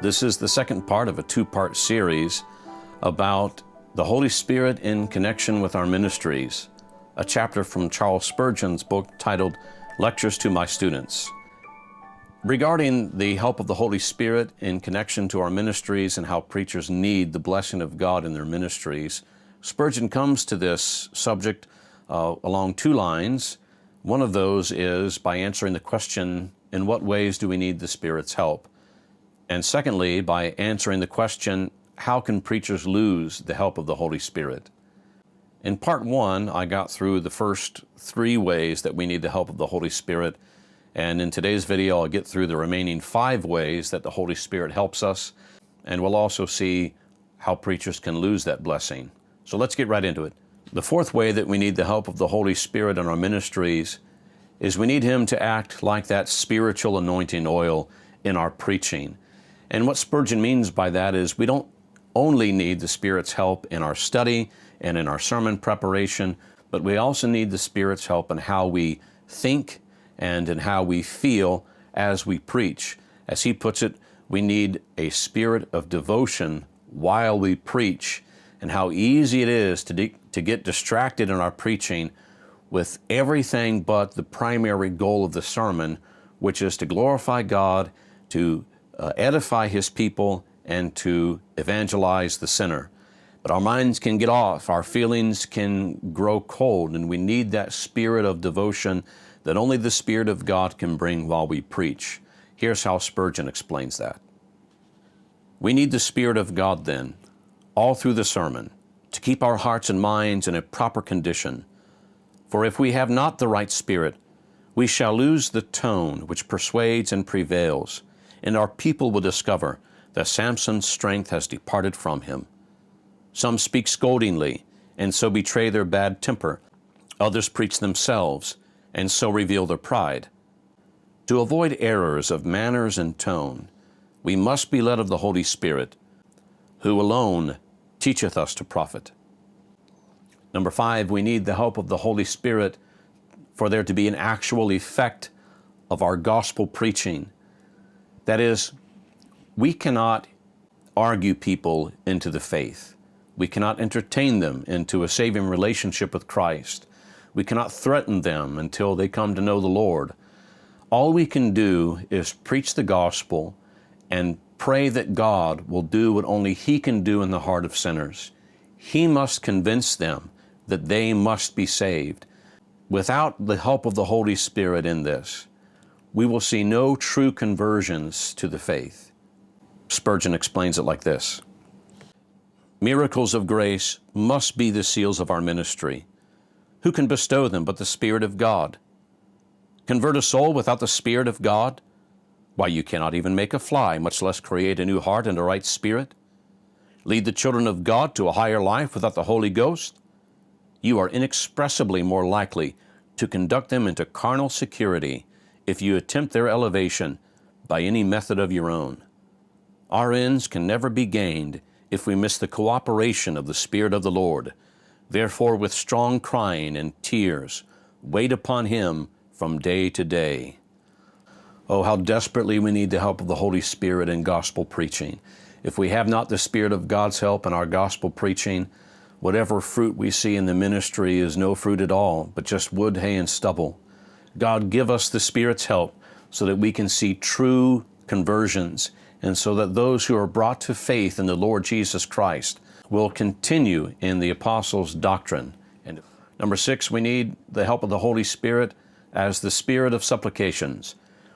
This is the second part of a two-part series about the Holy Spirit in connection with our ministries, a chapter from Charles Spurgeon's book titled Lectures to My Students. Regarding the help of the Holy Spirit in connection to our ministries and how preachers need the blessing of God in their ministries, Spurgeon comes to this subject along two lines. One of those is by answering the question, in what ways do we need the Spirit's help? And secondly, by answering the question, how can preachers lose the help of the Holy Spirit? In part one, I got through the first three ways that we need the help of the Holy Spirit. And in today's video, I'll get through the remaining 5 ways that the Holy Spirit helps us. And we'll also see how preachers can lose that blessing. So let's get right into it. The fourth way that we need the help of the Holy Spirit in our ministries is we need Him to act like that spiritual anointing oil in our preaching. And what Spurgeon means by that is we don't only need the Spirit's help in our study and in our sermon preparation, but we also need the Spirit's help in how we think and in how we feel as we preach. As he puts it, we need a spirit of devotion while we preach, and how easy it is to get distracted in our preaching with everything but the primary goal of the sermon, which is to glorify God, to edify His people, and to evangelize the sinner. But our minds can get off, our feelings can grow cold, and we need that spirit of devotion that only the Spirit of God can bring while we preach. Here's how Spurgeon explains that. We need the Spirit of God then, all through the sermon, to keep our hearts and minds in a proper condition. For if we have not the right spirit, we shall lose the tone which persuades and prevails, and our people will discover that Samson's strength has departed from him. Some speak scoldingly, and so betray their bad temper. Others preach themselves, and so reveal their pride. To avoid errors of manners and tone, we must be led of the Holy Spirit, who alone teacheth us to profit. Number 5, we need the help of the Holy Spirit for there to be an actual effect of our gospel preaching. That is, we cannot argue people into the faith. We cannot entertain them into a saving relationship with Christ. We cannot threaten them until they come to know the Lord. All we can do is preach the gospel and pray that God will do what only He can do in the heart of sinners. He must convince them that they must be saved. Without the help of the Holy Spirit in this, we will see no true conversions to the faith. Spurgeon explains it like this. Miracles of grace must be the seals of our ministry. Who can bestow them but the Spirit of God? Convert a soul without the Spirit of God? Why, you cannot even make a fly, much less create a new heart and a right spirit. Lead the children of God to a higher life without the Holy Ghost? You are inexpressibly more likely to conduct them into carnal security if you attempt their elevation by any method of your own. Our ends can never be gained if we miss the cooperation of the Spirit of the Lord. Therefore, with strong crying and tears, wait upon Him from day to day. Oh, how desperately we need the help of the Holy Spirit in gospel preaching. If we have not the Spirit of God's help in our gospel preaching, whatever fruit we see in the ministry is no fruit at all, but just wood, hay, and stubble. God, give us the Spirit's help so that we can see true conversions, and so that those who are brought to faith in the Lord Jesus Christ will continue in the apostles' doctrine. And number 6, we need the help of the Holy Spirit as the spirit of supplications.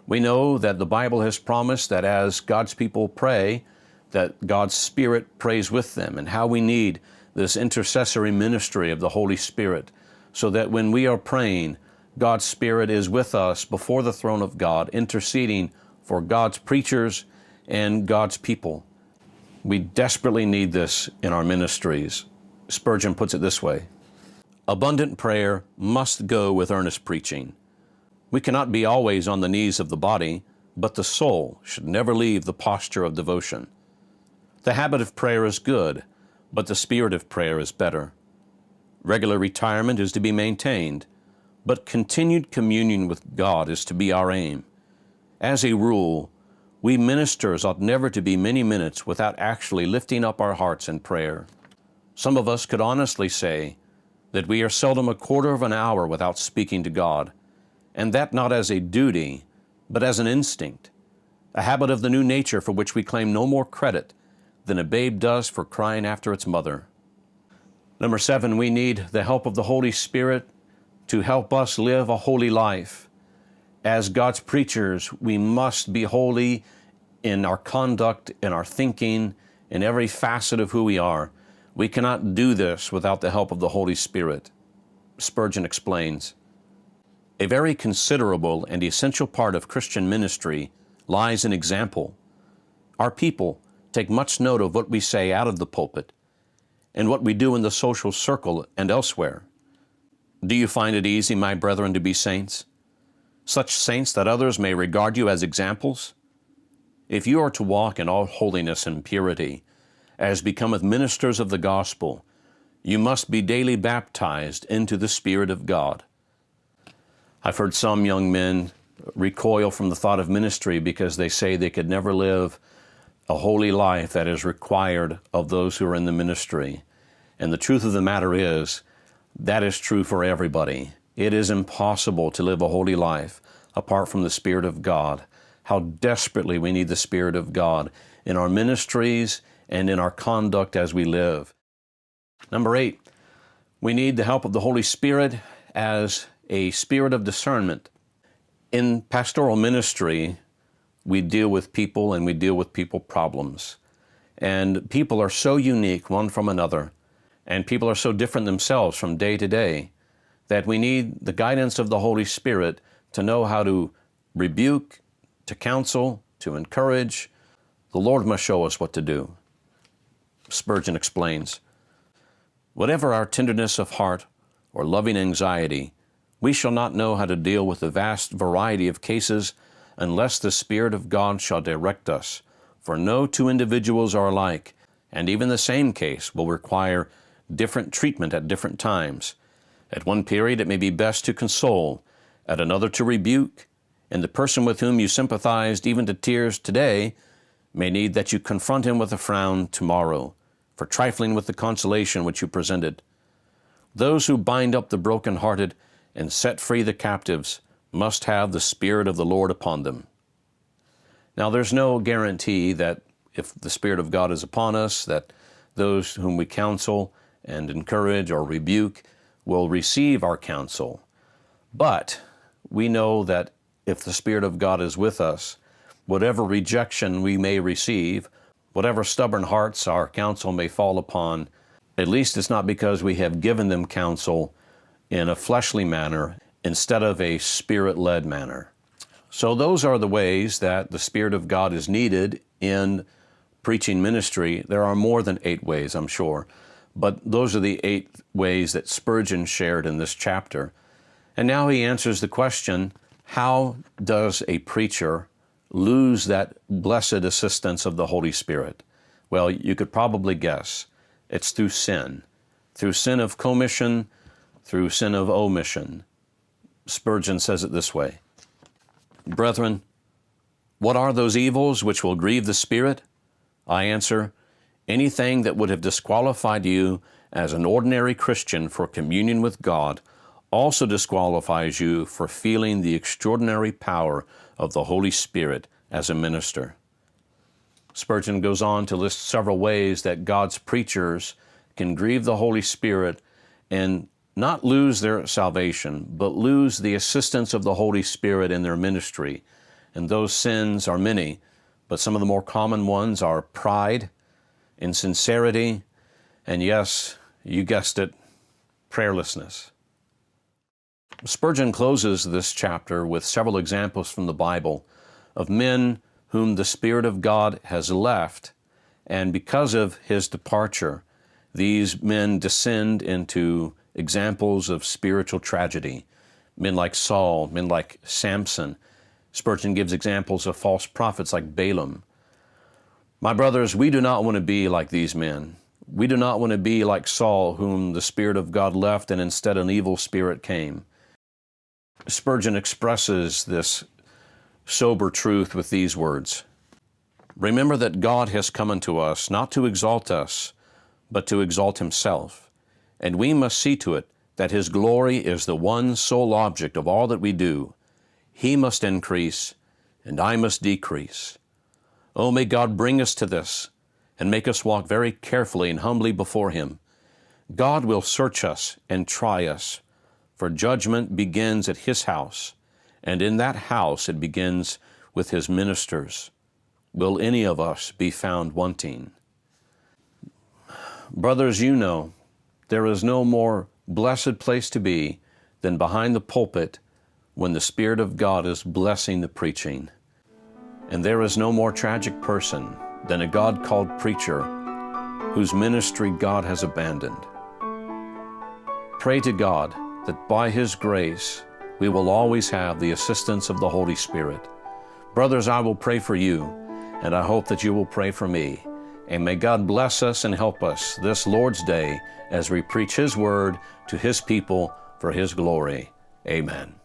We know that the Bible has promised that as God's people pray, that God's Spirit prays with them, and how we need this intercessory ministry of the Holy Spirit, so that when we are praying, God's Spirit is with us before the throne of God, interceding for God's preachers and God's people. We desperately need this in our ministries. Spurgeon puts it this way: abundant prayer must go with earnest preaching. We cannot be always on the knees of the body, but the soul should never leave the posture of devotion. The habit of prayer is good, but the spirit of prayer is better. Regular retirement is to be maintained, but continued communion with God is to be our aim. As a rule, We ministers ought never to be many minutes without actually lifting up our hearts in prayer. Some of us could honestly say that we are seldom a quarter of an hour without speaking to God, and that not as a duty, but as an instinct, a habit of the new nature for which we claim no more credit than a babe does for crying after its mother. Number 7, we need the help of the Holy Spirit to help us live a holy life. As God's preachers, we must be holy in our conduct, in our thinking, in every facet of who we are. We cannot do this without the help of the Holy Spirit. Spurgeon explains, "A very considerable and essential part of Christian ministry lies in example. Our people take much note of what we say out of the pulpit and what we do in the social circle and elsewhere. Do you find it easy, my brethren, to be saints? Such saints that others may regard you as examples? If you are to walk in all holiness and purity, as becometh ministers of the gospel, you must be daily baptized into the Spirit of God." I've heard some young men recoil from the thought of ministry because they say they could never live a holy life that is required of those who are in the ministry. And the truth of the matter is, that is true for everybody. It is impossible to live a holy life apart from the Spirit of God. How desperately we need the Spirit of God in our ministries and in our conduct as we live. Number 8, we need the help of the Holy Spirit as a spirit of discernment. In pastoral ministry, we deal with people and we deal with people problems. And people are so unique one from another, and people are so different themselves from day to day, that we need the guidance of the Holy Spirit to know how to rebuke, to counsel, to encourage. The Lord must show us what to do. Spurgeon explains, "Whatever our tenderness of heart or loving anxiety, we shall not know how to deal with the vast variety of cases unless the Spirit of God shall direct us, for no two individuals are alike, and even the same case will require different treatment at different times. At one period it may be best to console, at another to rebuke, and the person with whom you sympathized even to tears today may need that you confront him with a frown tomorrow, for trifling with the consolation which you presented. Those who bind up the broken-hearted and set free the captives must have the Spirit of the Lord upon them." Now, there's no guarantee that if the Spirit of God is upon us, that those whom we counsel and encourage or rebuke will receive our counsel. But we know that if the Spirit of God is with us, whatever rejection we may receive, whatever stubborn hearts our counsel may fall upon, at least it's not because we have given them counsel in a fleshly manner instead of a Spirit-led manner. So those are the ways that the Spirit of God is needed in preaching ministry. There are more than 8 ways, I'm sure, but those are the 8 ways that Spurgeon shared in this chapter. And now he answers the question, how does a preacher lose that blessed assistance of the Holy Spirit? Well, you could probably guess. It's through sin of commission, through sin of omission. Spurgeon says it this way, "Brethren, what are those evils which will grieve the Spirit? I answer, anything that would have disqualified you as an ordinary Christian for communion with God also disqualifies you for feeling the extraordinary power of the Holy Spirit as a minister." Spurgeon goes on to list several ways that God's preachers can grieve the Holy Spirit and not lose their salvation, but lose the assistance of the Holy Spirit in their ministry. And those sins are many, but some of the more common ones are pride, insincerity, and yes, you guessed it, prayerlessness. Spurgeon closes this chapter with several examples from the Bible of men whom the Spirit of God has left, and because of his departure, these men descend into examples of spiritual tragedy. Men like Saul, men like Samson. Spurgeon gives examples of false prophets like Balaam. My brothers, we do not want to be like these men. We do not want to be like Saul, whom the Spirit of God left and instead an evil spirit came. Spurgeon expresses this sober truth with these words, Remember that God has come unto us not to exalt us, but to exalt Himself. And we must see to it that His glory is the one sole object of all that we do. He must increase, and I must decrease. Oh, may God bring us to this, and make us walk very carefully and humbly before Him. God will search us and try us, for judgment begins at His house, and in that house it begins with His ministers. Will any of us be found wanting? Brothers, you know, there is no more blessed place to be than behind the pulpit when the Spirit of God is blessing the preaching. And there is no more tragic person than a God-called preacher whose ministry God has abandoned. Pray to God that by His grace we will always have the assistance of the Holy Spirit. Brothers, I will pray for you, and I hope that you will pray for me. And may God bless us and help us this Lord's Day as we preach His Word to His people for His glory. Amen.